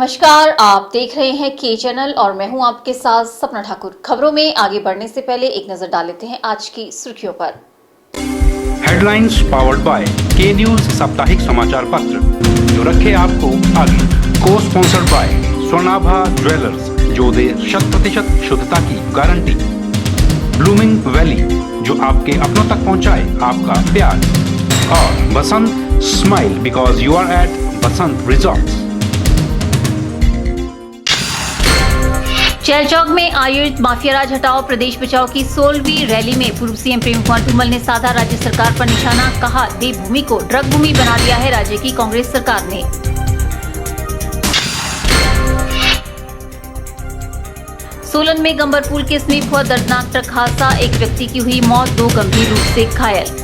नमस्कार, आप देख रहे हैं के चैनल और मैं हूं आपके साथ सपना ठाकुर। खबरों में आगे बढ़ने से पहले एक नजर डाल लेते हैं आज की सुर्खियों पर। हेडलाइंस पावर्ड बाय के न्यूज साप्ताहिक समाचार पत्र जो रखे आपको आगे। को स्पॉन्सर्ड बाय स्वर्णाभा ज्वेलर्स जो दे 100% शुद्धता की गारंटी। ब्लूमिंग वैली जो आपके अपनों तक पहुंचाए आपका प्यार। और Basant smile because you are at Basant resorts. Chailchowk में आयोजित माफिया राज हटाओ प्रदेश बचाओ की 16वीं रैली में पूर्व सीएम प्रेम कुमार धूमल ने साधा राज्य सरकार पर निशाना। कहा, देवभूमि को ड्रग भूमि बना दिया है राज्य की कांग्रेस सरकार ने। सोलन में गंबर पुल के समीप हुआ दर्दनाक ट्रक हादसा, एक व्यक्ति की हुई मौत, 2 गंभीर रूप से घायल।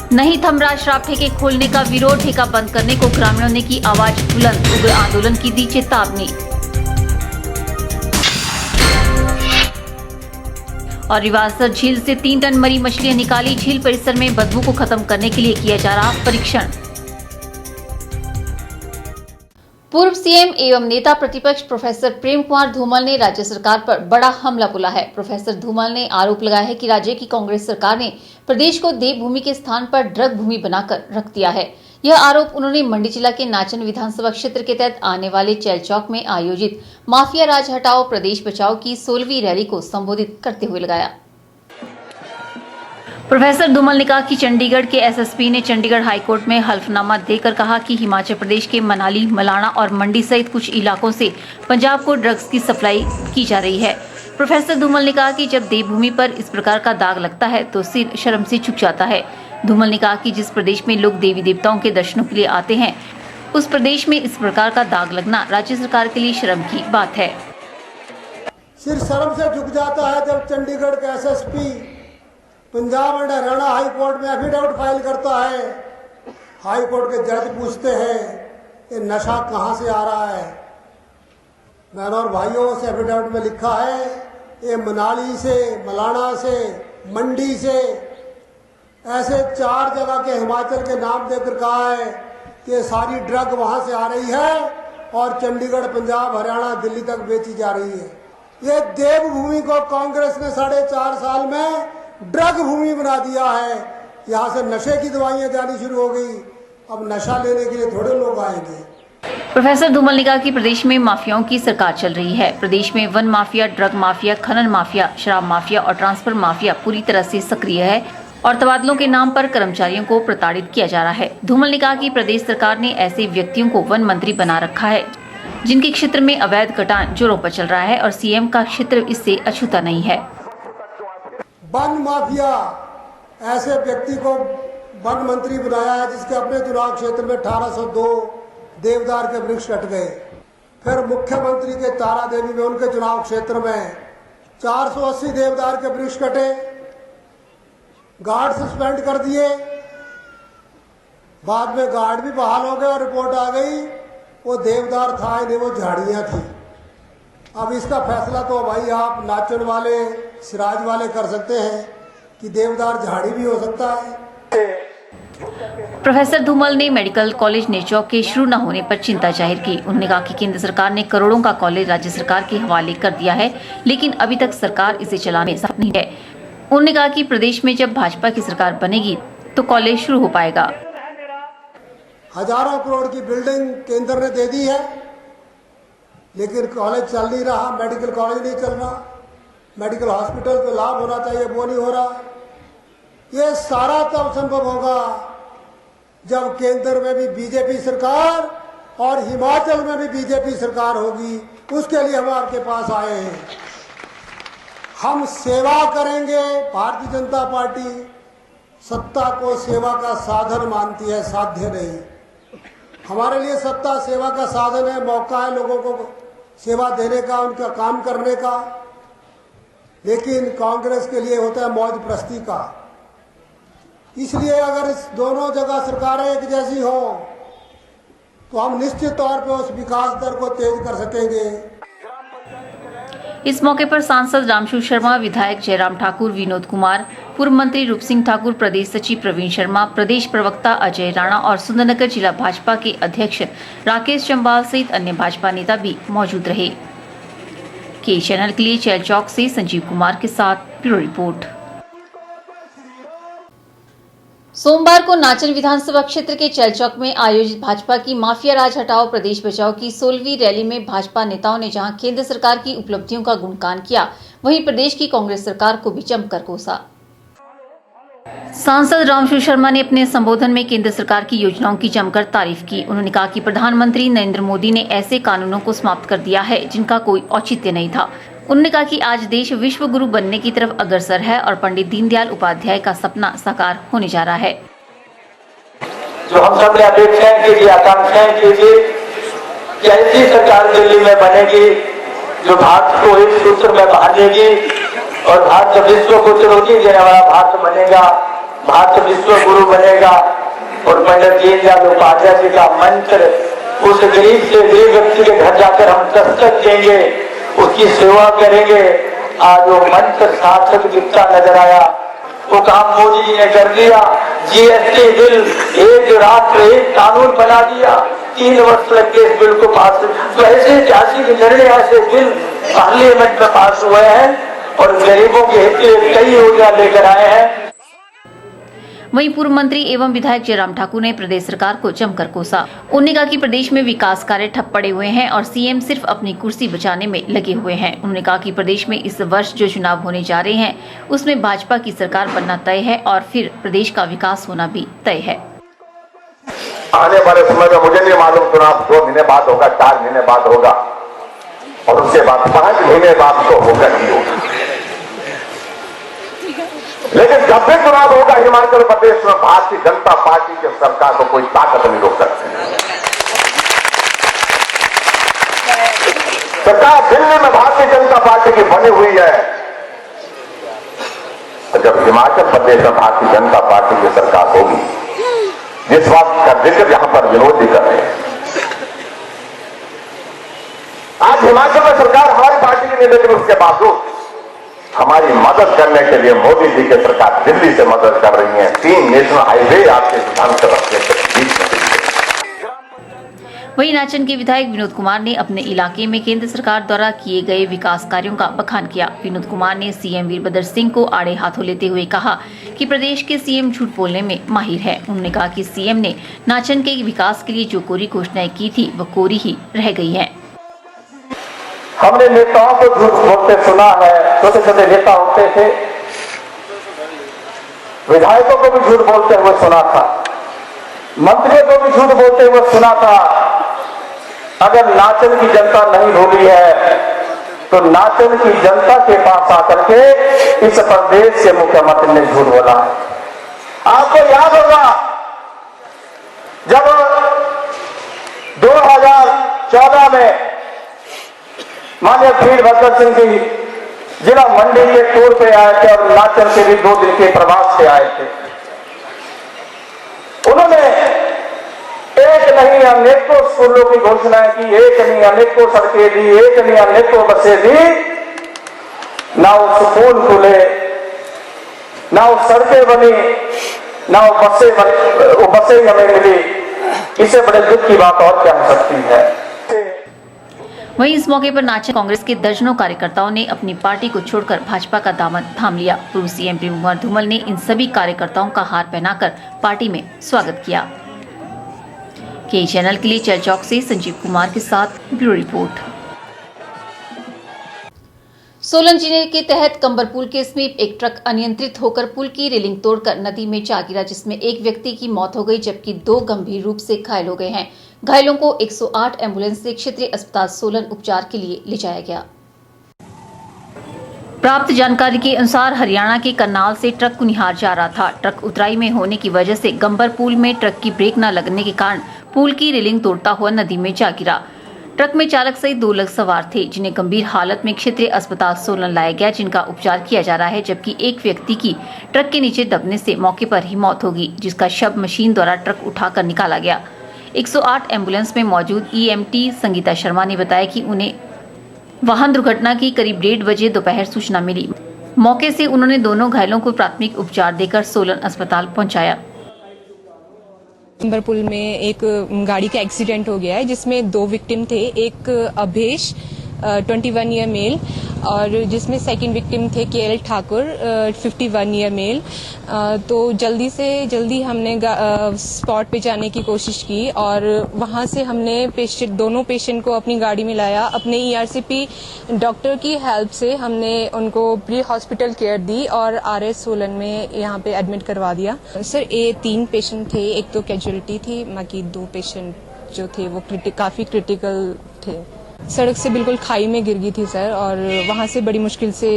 नहीं थम रहा शराब ठेके खोलने का विरोध, ठेका बंद करने को ग्रामीणों ने की आवाज बुलंद, उग्र आंदोलन की दी चेतावनी। और रिवासर झील से 3 टन मरी मछलियां निकाली, झील परिसर में बदबू को खत्म करने के लिए किया जा रहा परीक्षण। पूर्व सीएम एवं नेता प्रतिपक्ष प्रोफेसर प्रेम कुमार धूमल ने राज्य सरकार पर बड़ा हमला बोला है। प्रोफेसर धूमल ने आरोप लगाया है कि राज्य की कांग्रेस सरकार ने प्रदेश को देवभूमि के स्थान पर ड्रग भूमि बनाकर रख दिया है। यह आरोप उन्होंने मंडी जिला के नाचन विधानसभा क्षेत्र के तहत आने वाले चैलचौक में आयोजित माफिया राज हटाओ प्रदेश बचाओ की 16वीं रैली को संबोधित करते हुए लगाया। प्रोफेसर धूमल ने कहा कि चंडीगढ़ के एसएसपी ने चंडीगढ़ हाईकोर्ट में हल्फनामा देकर कहा कि हिमाचल प्रदेश के मनाली, मलाना और मंडी सहित कुछ इलाकों से पंजाब को ड्रग्स की सप्लाई की जा रही है। प्रोफेसर धूमल ने कहा कि जब देवभूमि पर इस प्रकार का दाग लगता है तो सिर शर्म से झुक जाता है। धूमल ने कहा कि जिस प्रदेश में लोग देवी देवताओं के दर्शनों के लिए आते हैं, उस प्रदेश में इस प्रकार का दाग लगना राज्य सरकार के लिए शर्म की बात है। सिर शर्म से झुक जाता है जब चंडीगढ़ का SSP Punjab and Haryana high court में एफिडेविट फाइल करता है। हाई कोर्ट के जज पूछते हैं ये नशा कहां से आ रहा है। बहनों और भाइयों, से एफिडेविट में लिखा है ये मनाली से, मलाना से, मंडी से, ऐसे 4 जगह के हिमाचल के नाम देकर कहा है कि ये सारी ड्रग वहां से आ रही है और चंडीगढ़, पंजाब, हरियाणा, दिल्ली तक बेची जा रही है। ये देवभूमि को कांग्रेस ने 4.5 साल में ड्रग भूमि बना दिया है। यहाँ से नशे की दवाइयाँ जानी शुरू हो गई। अब नशा लेने के लिए थोड़े लोग आएंगे। प्रोफेसर धूमल ने कहा कि प्रदेश में माफियाओं की सरकार चल रही है। प्रदेश में वन माफिया, ड्रग माफिया, खनन माफिया, शराब माफिया और ट्रांसफर माफिया पूरी तरह से सक्रिय है और तबादलों के नाम पर कर्मचारियों को प्रताड़ित किया जा रहा है। धूमल ने कहा कि प्रदेश सरकार ने ऐसे व्यक्तियों को वन मंत्री बना रखा है जिनके क्षेत्र में अवैध कटान जोरों पर चल रहा है और सीएम का क्षेत्र इससे अछूता नहीं है। वन माफिया ऐसे व्यक्ति को वन मंत्री बनाया है जिसके अपने चुनाव क्षेत्र में 1802 देवदार के वृक्ष कट गए। फिर मुख्यमंत्री के तारा देवी में उनके चुनाव क्षेत्र में 480 देवदार के वृक्ष कटे, गार्ड सस्पेंड कर दिए। बाद में गार्ड भी बहाल हो गए और रिपोर्ट आ गई वो देवदार था ही नहीं, वो झाड़ियां थी। अब इसका फैसला तो भाई आप नाचन वाले, सिराज वाले कर सकते हैं कि देवदार झाड़ी भी हो सकता है। प्रोफेसर धूमल ने मेडिकल कॉलेज नेचौक के शुरू न होने पर चिंता जाहिर की। उन्होंने कहा कि केंद्र सरकार ने करोड़ों का कॉलेज राज्य सरकार के हवाले कर दिया है, लेकिन अभी तक सरकार इसे चलाने में सफल नहीं है। उन्होंने कहा कि प्रदेश में जब भाजपा की सरकार बनेगी तो कॉलेज शुरू हो पाएगा। हजारों करोड़ की बिल्डिंग केंद्र ने दे दी है, लेकिन कॉलेज चल नहीं रहा, मेडिकल कॉलेज नहीं चल रहा, मेडिकल हॉस्पिटल को लाभ होना चाहिए वो नहीं हो रहा। ये सारा तब संभव होगा जब केंद्र में भी बीजेपी सरकार और हिमाचल में भी बीजेपी सरकार होगी। उसके लिए हम आपके पास आए हैं। हम सेवा करेंगे। भारतीय जनता पार्टी सत्ता को सेवा का साधन मानती है, साध्य नहीं। हमारे लिए सत्ता सेवा का साधन है, मौका है लोगों को सेवा देने का, उनका काम करने का। लेकिन कांग्रेस के लिए होता है मौज प्रस्ती का। इसलिए अगर इस दोनों जगह सरकारें एक जैसी हो तो हम निश्चित तौर पे उस विकास दर को तेज कर सकेंगे। इस मौके पर सांसद रामशु शर्मा, विधायक जयराम ठाकुर, विनोद कुमार, पूर्व मंत्री रूप सिंह ठाकुर, प्रदेश सचिव प्रवीण शर्मा, प्रदेश प्रवक्ता अजय राणा और सुंदरनगर जिला भाजपा के अध्यक्ष राकेश चंबाल सहित अन्य भाजपा नेता भी मौजूद रहे। के चैनल के लिए चैल चौक से संजीव कुमार के साथ ब्यूरो रिपोर्ट। सोमवार को नाचन विधानसभा क्षेत्र के चैल चौक में आयोजित भाजपा की माफिया राज हटाओ प्रदेश बचाओ की 16वीं रैली में भाजपा नेताओं ने जहां केंद्र सरकार की उपलब्धियों का गुणगान किया, वहीं प्रदेश की कांग्रेस सरकार को भी जमकर कोसा। सांसद रामशु शर्मा ने अपने संबोधन में केंद्र सरकार की योजनाओं की जमकर तारीफ की। उन्होंने कहा कि प्रधानमंत्री नरेंद्र मोदी ने ऐसे कानूनों को समाप्त कर दिया है जिनका कोई औचित्य नहीं था। उन्होंने कहा कि आज देश विश्व गुरु बनने की तरफ अग्रसर है और पंडित दीनदयाल उपाध्याय का सपना साकार होने जा रहा है। जो हम सब ने अपेक्षाएं कीजिए, आकांक्षाएं कीजिए कि ऐसी सरकार दिल्ली में बनेगी जो भारत को एक सूत्र में बांधेगी और भारत जब विश्व को चुनौती देने वाला भारत बनेगा, भारत विश्व गुरु बनेगा और पंडित दीनदयाल उपाध्याय जी का मंत्र उस गरीब से गरीब व्यक्ति के घर जाकर हम दस्तक देंगे, उसकी सेवा करेंगे। आज वो मंत्र सार्थक दिखता नजर आया। वो काम मोदी जी ने कर दिया। जीएसटी बिल, एक राष्ट्र एक कानून बना दिया। 3 वर्ष लग गए इस बिल को पास। तो ऐसे 80 निर्णय ऐसे बिल पार्लियामेंट में पास हुए हैं और गरीबों के हित में कई योजना लेकर आए हैं। वहीं पूर्व मंत्री एवं विधायक जयराम ठाकुर ने प्रदेश सरकार को जमकर कोसा। उन्होंने कहा कि प्रदेश में विकास कार्य ठप पड़े हुए हैं और सीएम सिर्फ अपनी कुर्सी बचाने में लगे हुए हैं। उन्होंने कहा कि प्रदेश में इस वर्ष जो चुनाव होने जा रहे हैं उसमें भाजपा की सरकार बनना तय है और फिर प्रदेश का विकास होना भी तय है। आने वाले समय में मुझे नहीं मालूम चुनाव 2 महीने बाद होगा, 4 महीने बाद होगा और उसके बाद 5 महीने बाद तो होगा ही होगा। लेकिन जब भी चुनाव होगा हिमाचल प्रदेश में भारतीय जनता पार्टी की सरकार को कोई ताकत नहीं रोक सकती। सरकार दिल्ली में भारतीय जनता पार्टी की बनी हुई है, तो जब हिमाचल प्रदेश में भारतीय जनता पार्टी की सरकार होगी, जिस बात का जिक्र यहां पर विरोध भी कर रहे हैं। आज हिमाचल में सरकार हमारी पार्टी की नहीं, लेकिन उसके बावजूद हमारी मदद करने के लिए मोदी जी की सरकार दिल्ली से मदद कर रही है। 3 नेशनल हाईवे आपके विधानसभा क्षेत्र के बीच में। वहीं नाचन के विधायक विनोद कुमार ने अपने इलाके में केंद्र सरकार द्वारा किए गए विकास कार्यों का बखान किया। विनोद कुमार ने सीएम वीरभद्र सिंह को आड़े हाथों लेते हुए कहा कि प्रदेश के सीएम झूठ बोलने में माहिर है। उन्होंने कहा कि सीएम ने नाचन के विकास के लिए जो कोरी घोषणाएं की थी वो कोरी ही रह गई है। हमने नेताओं को झूठ बोलते सुना है। छोटे छोटे नेता होते थे, विधायकों को भी झूठ बोलते हुए सुना था, मंत्रियों को भी झूठ बोलते हुए सुना था। अगर नाचन की जनता नहीं भूली है तो नाचन की जनता के पास आकर के इस प्रदेश के मुख्यमंत्री ने झूठ बोला है। आपको याद होगा जब 2014 में माननीय वीरभद्र सिंह जी जिला मंडी के टूर पे आए थे और नाचन के भी 2 दिन के प्रवास से आए थे। उन्होंने एक नहीं अनेकों स्कूलों की घोषणाएं की, एक नहीं अनेकों सड़कें दी, एक नहीं अनेकों बसें दी। ना वो स्कूल खुले, ना वो सड़कें बनी, ना वो बसें हमें मिली। इससे बड़े दुख की बात और क्या हो सकती है। वहीं इस मौके पर नाचन कांग्रेस के दर्जनों कार्यकर्ताओं ने अपनी पार्टी को छोड़कर भाजपा का दामन थाम लिया। पूर्व सीएम प्रेम कुमार धूमल ने इन सभी कार्यकर्ताओं का हार पहनाकर पार्टी में स्वागत किया। के चैनल के लिए चैल चौक से संजीव कुमार के साथ ब्यूरो रिपोर्ट। सोलन जिले के तहत कंबर पुल के समीप एक ट्रक अनियंत्रित होकर पुल की रेलिंग तोड़कर नदी में जा गिरा, जिसमें एक व्यक्ति की मौत हो गई जबकि 2 गंभीर रूप से घायल हो गए हैं। घायलों को 108 एम्बुलेंस से क्षेत्रीय अस्पताल सोलन उपचार के लिए ले जाया गया। प्राप्त जानकारी के अनुसार हरियाणा के करनाल से ट्रक कुनिहार जा रहा था। ट्रक उतराई में होने की वजह से गंबर पुल में ट्रक की ब्रेक न लगने के कारण पुल की रेलिंग तोड़ता हुआ नदी में जा गिरा। ट्रक में चालक सहित 2 लोग सवार थे, जिन्हें गंभीर हालत में क्षेत्रीय अस्पताल सोलन लाया गया, जिनका उपचार किया जा रहा है। जबकि एक व्यक्ति की ट्रक के नीचे दबने से मौके पर ही मौत होगी, जिसका शव मशीन द्वारा ट्रक उठाकर निकाला गया। 108 एम्बुलेंस में मौजूद ईएमटी संगीता शर्मा ने बताया कि उन्हें वाहन दुर्घटना की करीब 1:30 बजे दोपहर सूचना मिली। मौके से उन्होंने दोनों घायलों को प्राथमिक उपचार देकर सोलन अस्पताल पहुंचाया। पुल में एक गाड़ी का एक्सीडेंट हो गया है जिसमें 2 विक्टिम थे, एक अभेश 21 ईयर मेल और जिसमें सेकंड विक्टिम थे केएल ठाकुर 51 ईयर मेल। तो जल्दी से जल्दी हमने स्पॉट पे जाने की कोशिश की और वहां से हमने दोनों पेशेंट को अपनी गाड़ी में लाया। अपने ईआरसीपी डॉक्टर की हेल्प से हमने उनको प्री हॉस्पिटल केयर दी और आरएस सोलन में यहाँ पे एडमिट करवा दिया। सर ये 3 पेशेंट थे, एक तो कैजुअलिटी थी, बाकी 2 पेशेंट जो थे वो काफी क्रिटिकल थे। सड़क से बिल्कुल खाई में गिर गई थी सर और वहाँ से बड़ी मुश्किल से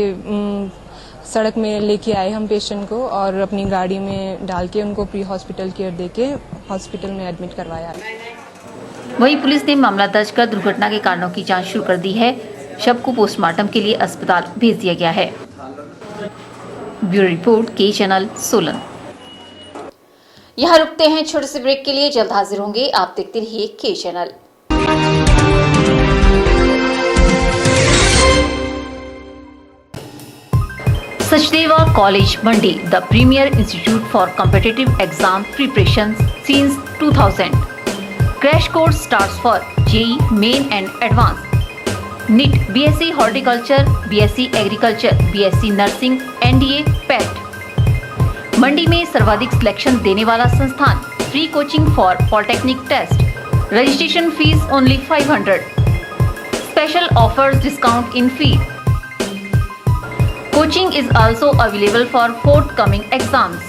सड़क में लेके आए हम पेशेंट को और अपनी गाड़ी में डाल के उनको प्री हॉस्पिटल केयर देके हॉस्पिटल में एडमिट करवाया। वहीं पुलिस ने मामला दर्ज कर दुर्घटना के कारणों की जांच शुरू कर दी है। शव को पोस्टमार्टम के लिए अस्पताल भेज दिया गया है। ब्यूरो रिपोर्ट के चैनल सोलन। यहाँ रुकते हैं छोटे से ब्रेक के लिए, जल्द हाजिर होंगे। आप देखते रहिए के channel. Sachdeva college Mandi, the premier institute for competitive exam preparation since 2000. Crash course starts for JEE Main and Advanced, NIT, BSc Horticulture, BSc Agriculture, BSc Nursing, NDA, PET। Mandi में सर्वाधिक सिलेक्शन देने वाला संस्थान। Free coaching for polytechnic test. Registration fees only 500। Special offers, discount in fee. Coaching is also available for forthcoming exams.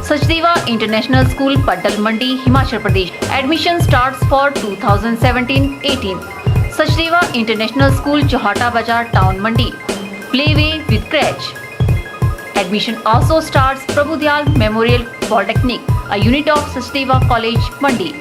Sachdeva International School, Paddal Mandi, Himachal Pradesh. Admission starts for 2017-18. Sachdeva International School, Johata Bazar, Town Mandi. Playway with crèche. Admission also starts Prabhudyal Memorial Polytechnic, a unit of Sachdeva College, Mandi.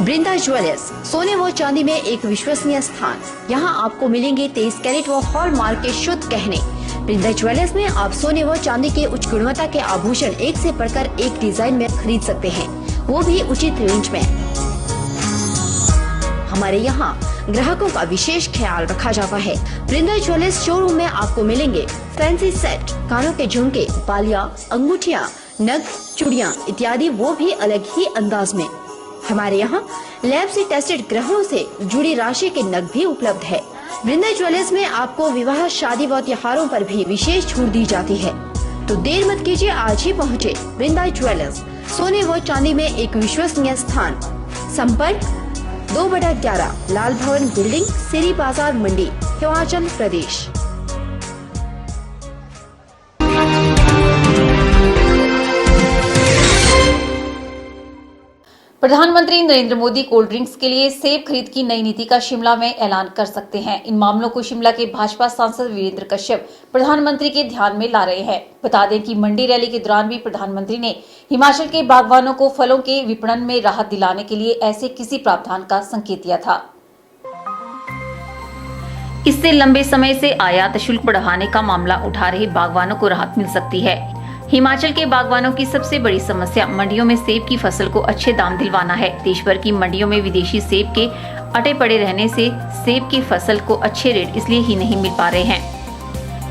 Brinda jewellers, सोने व चांदी में एक विश्वसनीय स्थान। यहाँ आपको मिलेंगे 23 कैरेट व हॉलमार्क के शुद्ध गहने। बृंदा ज्वेलर्स में आप सोने व चांदी के उच्च गुणवत्ता के आभूषण एक से बढ़कर एक डिजाइन में खरीद सकते हैं, वो भी उचित रेंज में। हमारे यहाँ ग्राहकों का विशेष ख्याल रखा जाता है। बृंदा ज्वेलर्स शोरूम में आपको मिलेंगे फैंसी सेट, कानों के झुमके, बालियां, अंगूठियां, नग, चूड़ियां इत्यादि, वो भी अलग ही अंदाज में। हमारे यहाँ लैब से टेस्टेड ग्रहणों से जुड़ी राशि के नग भी उपलब्ध है। बृंदा ज्वेलर्स में आपको विवाह, शादी व त्योहारों पर भी विशेष छूट दी जाती है। तो देर मत कीजिए, आज ही पहुँचे बृंदा ज्वेलर्स, सोने व चांदी में एक विश्वसनीय स्थान। संपर्क 2/11 लाल भवन बिल्डिंग, सिरी बाजार, मंडी, हिमाचल प्रदेश। प्रधानमंत्री नरेंद्र मोदी कोल्ड ड्रिंक्स के लिए सेब खरीद की नई नीति का शिमला में ऐलान कर सकते हैं। इन मामलों को शिमला के भाजपा सांसद वीरेंद्र कश्यप प्रधानमंत्री के ध्यान में ला रहे हैं। बता दें कि मंडी रैली के दौरान भी प्रधानमंत्री ने हिमाचल के बागवानों को फलों के विपणन में राहत दिलाने के लिए ऐसे किसी प्रावधान का संकेत दिया था। इससे लंबे समय से आयात शुल्क बढ़ाने का मामला उठा रहे बागवानों को राहत मिल सकती है। हिमाचल के बागवानों की सबसे बड़ी समस्या मंडियों में सेब की फसल को अच्छे दाम दिलवाना है। देश भर की मंडियों में विदेशी सेब के अटे पड़े रहने से सेब की फसल को अच्छे रेट इसलिए ही नहीं मिल पा रहे हैं।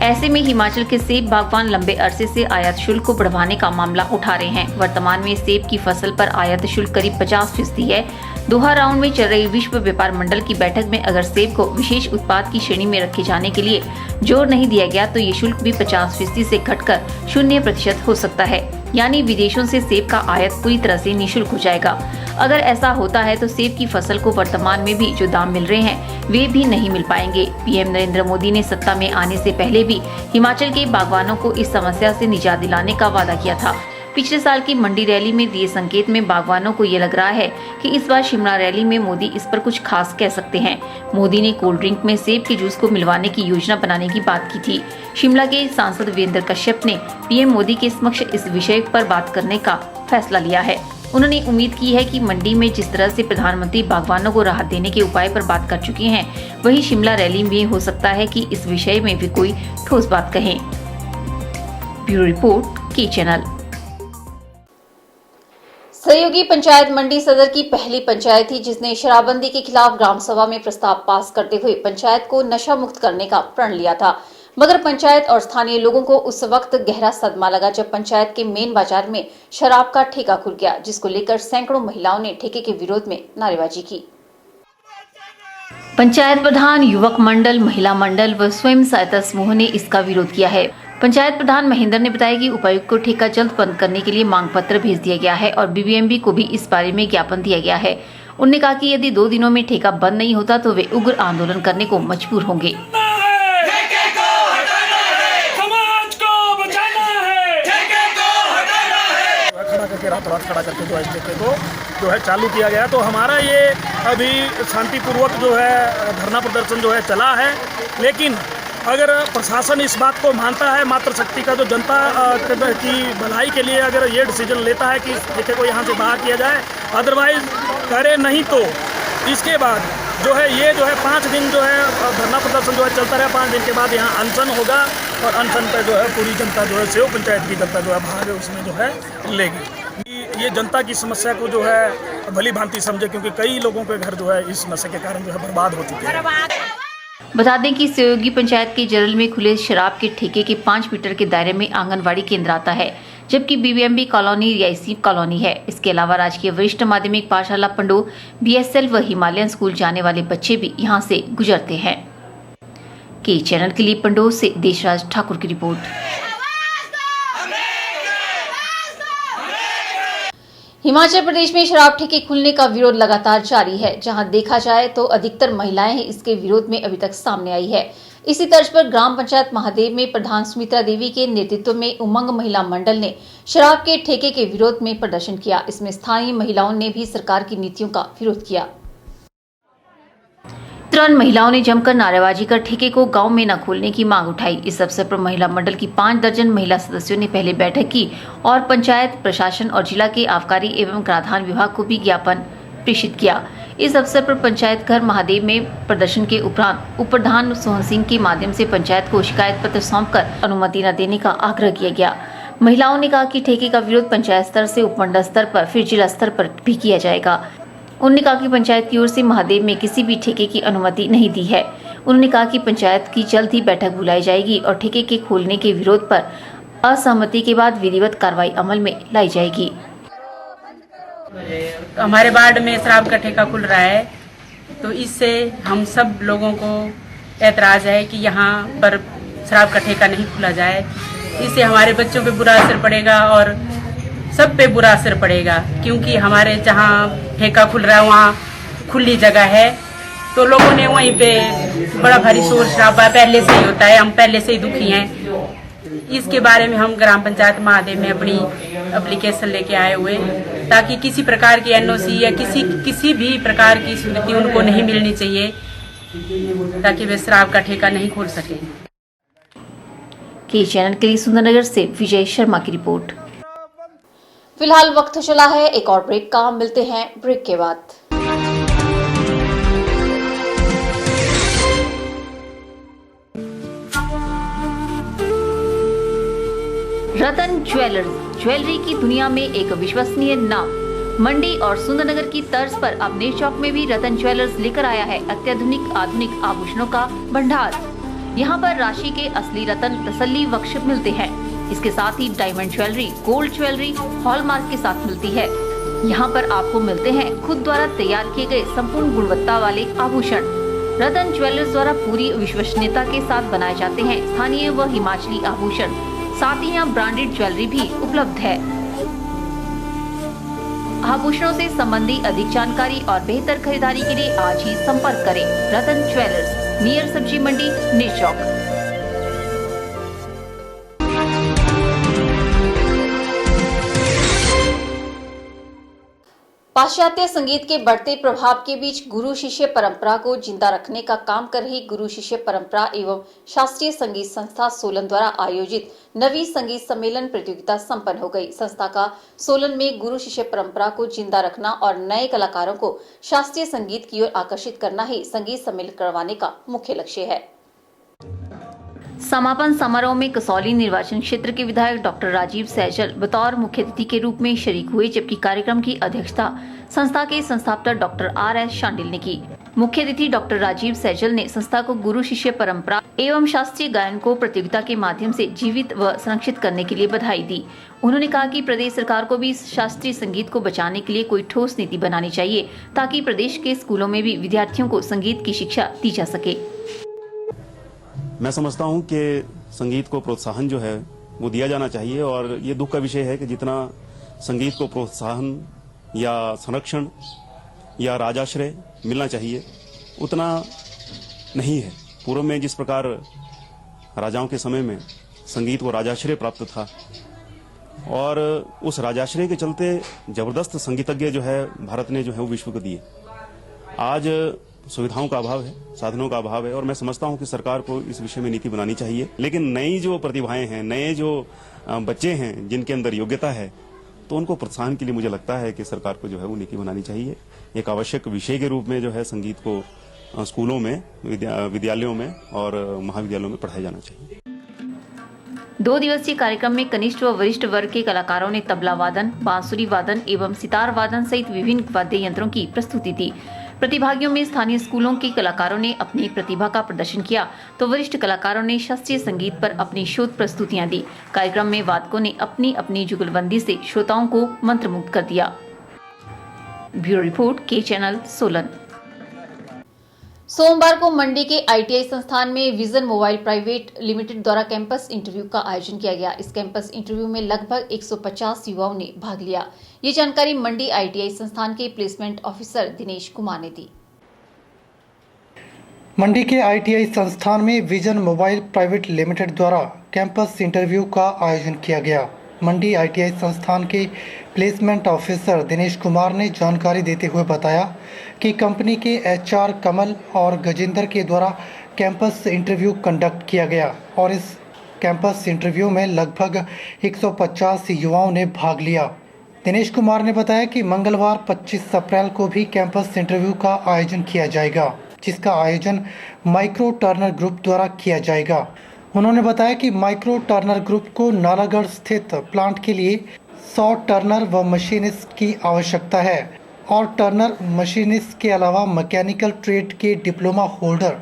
ऐसे में हिमाचल के सेब बागवान लंबे अरसे से आयात शुल्क को बढ़ाने का मामला उठा रहे हैं। वर्तमान में सेब की फसल पर आयात शुल्क करीब 50% है। दोहा राउंड में चल रही विश्व व्यापार मंडल की बैठक में अगर सेब को विशेष उत्पाद की श्रेणी में रखे जाने के लिए जोर नहीं दिया गया तो ये शुल्क भी 50% से घटकर 0% हो सकता है। यानी विदेशों से सेब का आयात पूरी तरह से निःशुल्क हो जाएगा। अगर ऐसा होता है तो सेब की फसल को वर्तमान में भी जो दाम मिल रहे हैं वे भी नहीं मिल पाएंगे। पीएम नरेंद्र मोदी ने सत्ता में आने से पहले भी हिमाचल के बागवानों को इस समस्या से निजात दिलाने का वादा किया था। पिछले साल की मंडी रैली में दिए संकेत में बागवानों को ये लग रहा है कि इस बार शिमला रैली में मोदी इस पर कुछ खास कह सकते हैं। मोदी ने कोल्ड ड्रिंक में सेब के जूस को मिलवाने की योजना बनाने की बात की थी। शिमला के सांसद वीरेंद्र कश्यप ने पीएम मोदी के समक्ष इस विषय पर बात करने का फैसला लिया है। उन्होंने उम्मीद की है कि मंडी में जिस तरह से प्रधानमंत्री बागवानों को राहत देने के उपाय पर बात कर चुके हैं, वही शिमला रैली में हो सकता है कि इस विषय में भी कोई ठोस बात कहें। ब्यूरो रिपोर्ट के चैनल। सहयोगी पंचायत मंडी सदर की पहली पंचायत थी जिसने शराबबंदी के खिलाफ ग्राम सभा में प्रस्ताव पास करते हुए पंचायत को नशा मुक्त करने का प्रण लिया था, मगर पंचायत और स्थानीय लोगों को उस वक्त गहरा सदमा लगा जब पंचायत के मेन बाजार में शराब का ठेका खुल गया, जिसको लेकर सैकड़ों महिलाओं ने ठेके के विरोध में नारेबाजी की। पंचायत प्रधान, युवक मंडल, महिला मंडल व स्वयं सहायता समूह ने इसका विरोध किया है। पंचायत प्रधान महेंद्र ने बताया कि उपायुक्त को ठेका जल्द बंद करने के लिए मांग पत्र भेज दिया गया है और बीबीएमबी को भी इस बारे में ज्ञापन दिया गया है। उन्होंने कहा कि यदि 2 दिनों में ठेका बंद नहीं होता तो वे उग्र आंदोलन करने को मजबूर होंगे। रात खड़ा करके जो है इस ठेके को जो है चालू किया गया। तो हमारा ये अभी शांतिपूर्वक जो है धरना प्रदर्शन जो है चला है, लेकिन अगर प्रशासन इस बात को मानता है, मातृशक्ति का जो जनता की भलाई के लिए अगर ये डिसीजन लेता है कि ठेके को यहाँ से बाहर किया जाए, अदरवाइज करे नहीं तो इसके बाद जो है ये जो है 5 दिन जो है धरना प्रदर्शन जो है चलता रहा। 5 दिन के बाद यहाँ अनशन होगा और अनशन पर जो है पूरी जनता जो है सेव पंचायत की जनता जो है भाग उसमें जो है लेगी। ये जनता की समस्या को जो है भली भांति समझे, क्योंकि कई लोगों के घर जो है इस नशे के कारण जो है बर्बाद हो चुके हैं। बता दें कि सहयोगी पंचायत के जरल में खुले शराब के ठेके के 5 मीटर के दायरे में आंगनवाड़ी केंद्र आता है, जबकि बीबीएमबी कॉलोनी रियायती कॉलोनी है। इसके अलावा राजकीय वरिष्ठ माध्यमिक पाठशाला पंडो, बीएसएल व हिमालयन स्कूल जाने वाले बच्चे भी यहां से गुजरते हैं। के चैनल के लिए पंडो से देशराज ठाकुर की रिपोर्ट। हिमाचल प्रदेश में शराब ठेके खुलने का विरोध लगातार जारी है। जहां देखा जाए तो अधिकतर महिलाएं ही इसके विरोध में अभी तक सामने आई है। इसी तर्ज पर ग्राम पंचायत महादेव में प्रधान सुमित्रा देवी के नेतृत्व में उमंग महिला मंडल ने शराब के ठेके के विरोध में प्रदर्शन किया। इसमें स्थानीय महिलाओं ने भी सरकार की नीतियों का विरोध किया। तुरंत महिलाओं ने जमकर नारेबाजी कर ठेके को गांव में न खोलने की मांग उठाई। इस अवसर पर महिला मंडल की 5 दर्जन महिला सदस्यों ने पहले बैठक की और पंचायत प्रशासन और जिला के आबकारी एवं कराधान विभाग को भी ज्ञापन प्रेषित किया। इस अवसर पर पंचायत घर महादेव में प्रदर्शन के उपरांत उप प्रधान सोहन सिंह के माध्यम से पंचायत को शिकायत पत्र सौंपकर अनुमति न देने का आग्रह किया गया। महिलाओं ने कहा कि ठेके का विरोध पंचायत स्तर से उपमंडल स्तर पर फिर जिला स्तर पर भी किया जाएगा। उन्होंने कहा कि पंचायत की ओर से महादेव में किसी भी ठेके की अनुमति नहीं दी है। उन्होंने कहा कि पंचायत की जल्द ही बैठक बुलाई जाएगी और ठेके के खोलने के विरोध पर असहमति के बाद विधिवत कार्रवाई अमल में लाई जाएगी। हमारे वार्ड में शराब का ठेका खुल रहा है, तो इससे हम सब लोगों को ऐतराज है कि यहाँ पर शराब का ठेका नहीं खुला जाए। इससे हमारे बच्चों पे बुरा असर पड़ेगा और सब पे बुरा असर पड़ेगा, क्योंकि हमारे जहाँ ठेका खुल रहा है वहाँ खुली जगह है, तो लोगों ने वहीं पे बड़ा भारी शोर शराबा पहले से ही होता है। हम पहले से ही दुखी हैं। इसके बारे में हम ग्राम पंचायत महादेव में अपनी एप्लीकेशन लेके आए हुए, ताकि किसी प्रकार की एनओसी या किसी भी प्रकार की स्वीकृति उनको नहीं मिलनी चाहिए, ताकि वे शराब का ठेका नहीं खोल सके। के चैनल के लिए सुंदरनगर से विजय शर्मा की रिपोर्ट। फिलहाल वक्त चला है एक और ब्रेक का, मिलते हैं ब्रेक के बाद। रतन ज्वेलर्स, ज्वेलरी की दुनिया में एक विश्वसनीय नाम। मंडी और सुंदरनगर की तर्ज पर अब नेर चौक में भी रतन ज्वेलर्स लेकर आया है अत्याधुनिक आधुनिक आभूषणों का भंडार। यहाँ पर राशि के असली रतन तसल्ली बख्श मिलते हैं। इसके साथ ही diamond jewellery, gold jewellery hallmark के साथ मिलती है। यहाँ पर आपको मिलते हैं खुद द्वारा तैयार किए गए संपूर्ण गुणवत्ता वाले आभूषण। रतन ज्वेलर्स द्वारा पूरी विश्वसनीयता के साथ बनाए जाते हैं स्थानीय व हिमाचली आभूषण। साथ ही यहाँ ब्रांडेड ज्वेलरी भी उपलब्ध है। आभूषणों से संबंधी अधिक जानकारी और बेहतर खरीदारी के लिए आज ही संपर्क करें। रतन ज्वेलर्स, नियर सब्जी मंडी, नेर चौक। पाश्चात्य संगीत के बढ़ते प्रभाव के बीच गुरु शिष्य परंपरा को जिंदा रखने का काम कर रही गुरु शिष्य परंपरा एवं शास्त्रीय संगीत संस्था सोलन द्वारा आयोजित नवी संगीत सम्मेलन प्रतियोगिता संपन्न हो गई। संस्था का सोलन में गुरु शिष्य परंपरा को जिंदा रखना और नए कलाकारों को शास्त्रीय संगीत की ओर आकर्षित करना ही संगीत सम्मेलन करवाने का मुख्य लक्ष्य है। समापन समारोह में कसौली निर्वाचन क्षेत्र के विधायक डॉक्टर राजीव सैजल बतौर मुख्य अतिथि के रूप में शरीक हुए, जबकि कार्यक्रम की अध्यक्षता संस्था के संस्थापक डॉक्टर RS शांडिल ने की। मुख्य अतिथि डॉक्टर राजीव सैजल ने संस्था को गुरु शिष्य परंपरा एवं शास्त्रीय गायन को प्रतियोगिता के माध्यम से जीवित व संरक्षित करने के लिए बधाई दी। उन्होंने कहा कि प्रदेश सरकार को भी शास्त्रीय संगीत को बचाने के लिए कोई ठोस नीति बनानी चाहिए, ताकि प्रदेश के स्कूलों में भी विद्यार्थियों को संगीत की शिक्षा दी जा सके। मैं समझता हूं कि संगीत को प्रोत्साहन जो है वो दिया जाना चाहिए, और ये दुख का विषय है कि जितना संगीत को प्रोत्साहन या संरक्षण या राजाश्रय मिलना चाहिए उतना नहीं है। पूर्व में जिस प्रकार राजाओं के समय में संगीत को राजाश्रय प्राप्त था, और उस राजाश्रय के चलते जबरदस्त संगीतज्ञ जो है भारत ने जो है वो विश्व को दिए। आज सुविधाओं का अभाव है, साधनों का अभाव है, और मैं समझता हूं कि सरकार को इस विषय में नीति बनानी चाहिए। लेकिन नई जो प्रतिभाएं हैं, नए जो बच्चे हैं जिनके अंदर योग्यता है, तो उनको प्रोत्साहन के लिए मुझे लगता है कि सरकार को जो है वो नीति बनानी चाहिए। एक आवश्यक विषय के रूप में जो है संगीत को स्कूलों में, विद्यालयों में और महाविद्यालयों में पढ़ाया जाना चाहिए। 2 दिवसीय कार्यक्रम में कनिष्ठ व वरिष्ठ वर्ग के कलाकारों ने तबला वादन, बांसुरी वादन एवं सितार वादन सहित विभिन्न वाद्य यंत्रों की प्रस्तुति दी। प्रतिभागियों में स्थानीय स्कूलों के कलाकारों ने अपनी प्रतिभा का प्रदर्शन किया, तो वरिष्ठ कलाकारों ने शास्त्रीय संगीत पर अपनी शोध प्रस्तुतियां दी। कार्यक्रम में वादकों ने अपनी अपनी जुगलबंदी से श्रोताओं को मंत्रमुग्ध कर दिया। ब्यूरो रिपोर्ट, के चैनल, सोलन। सोमवार को मंडी के ITI संस्थान में विजन मोबाइल प्राइवेट लिमिटेड द्वारा कैंपस इंटरव्यू का आयोजन किया गया। इस कैंपस इंटरव्यू में लगभग 150 युवाओं ने भाग लिया। ये जानकारी मंडी ITI संस्थान के प्लेसमेंट ऑफिसर दिनेश कुमार ने दी। मंडी के ITI संस्थान में विजन मोबाइल प्राइवेट लिमिटेड द्वारा कैंपस इंटरव्यू का आयोजन किया गया। मंडी ITI संस्थान के प्लेसमेंट ऑफिसर दिनेश कुमार ने जानकारी देते हुए बताया कि कंपनी के HR कमल और गजेंद्र के द्वारा कैंपस इंटरव्यू कंडक्ट किया गया, और इस कैंपस इंटरव्यू में लगभग 150 युवाओं ने भाग लिया। दिनेश कुमार ने बताया कि मंगलवार 25 अप्रैल को भी कैंपस इंटरव्यू का आयोजन किया जाएगा, जिसका आयोजन माइक्रो टर्नर ग्रुप द्वारा किया जाएगा। उन्होंने बताया कि माइक्रो टर्नर ग्रुप को नालागढ़ स्थित प्लांट के लिए 100 टर्नर व मशीनिस्ट की आवश्यकता है, और टर्नर मशीनिस्ट के अलावा मैकेनिकल ट्रेड के डिप्लोमा होल्डर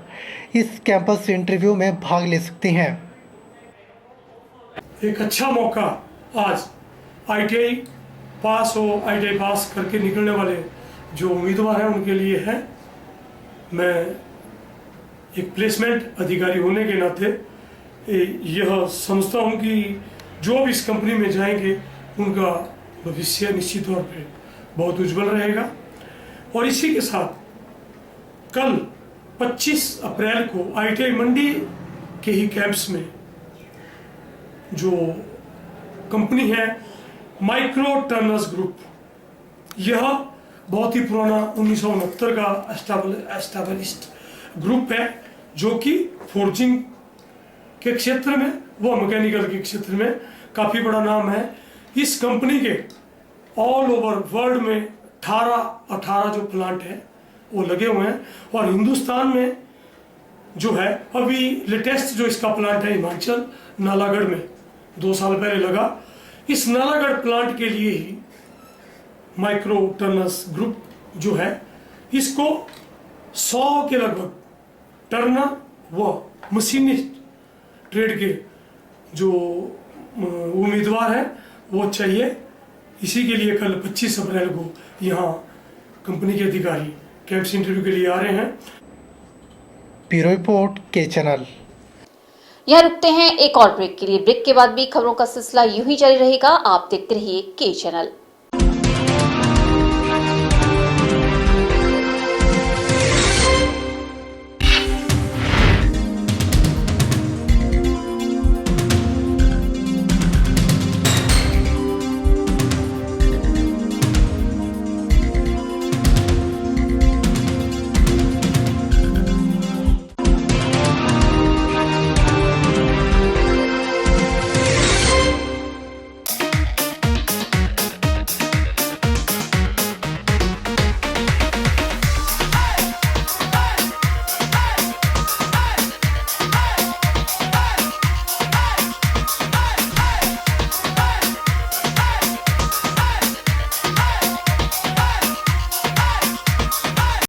इस कैंपस इंटरव्यू में भाग ले सकते हैं। एक अच्छा मौका आज ITI पास करके निकलने वाले जो उम्मीदवार हैं उनके लिए है। मैं एक प्लेसमेंट अधिकारी होने के नाते यह समझता हूं कि जो भी इस कंपनी में जाएंगे उनका भविष्य निश्चित तौर पे बहुत उज्जवल रहेगा। और इसी के साथ कल 25 अप्रैल को ITI मंडी के ही कैंपस में जो कंपनी है माइक्रो टर्नर्स ग्रुप, यह बहुत ही पुराना 1969 का एस्टाब्लिश्ड ग्रुप है, जो कि फोर्जिंग के क्षेत्र में व मैकेनिकल के क्षेत्र में काफ़ी बड़ा नाम है। इस कंपनी के ऑल ओवर वर्ल्ड में 18 जो प्लांट हैं वो लगे हुए हैं, और हिंदुस्तान में जो है अभी लेटेस्ट जो इसका प्लांट है हिमाचल नालागढ़ में 2 साल पहले लगा। इस नालागढ़ प्लांट के लिए ही माइक्रो टर्नर्स ग्रुप जो है इसको 100 के लगभग टर्नर व मशीनिस्ट ट्रेड के जो उम्मीदवार हैं वो चाहिए। इसी के लिए कल 25 अप्रैल को यहाँ कंपनी के अधिकारी कैंपस इंटरव्यू के लिए आ रहे हैं। ब्यूरो रिपोर्ट, के चैनल। यहाँ रुकते हैं एक और ब्रेक के लिए। ब्रेक के बाद भी खबरों का सिलसिला यूं ही जारी रहेगा। आप देखते रहिए के चैनल।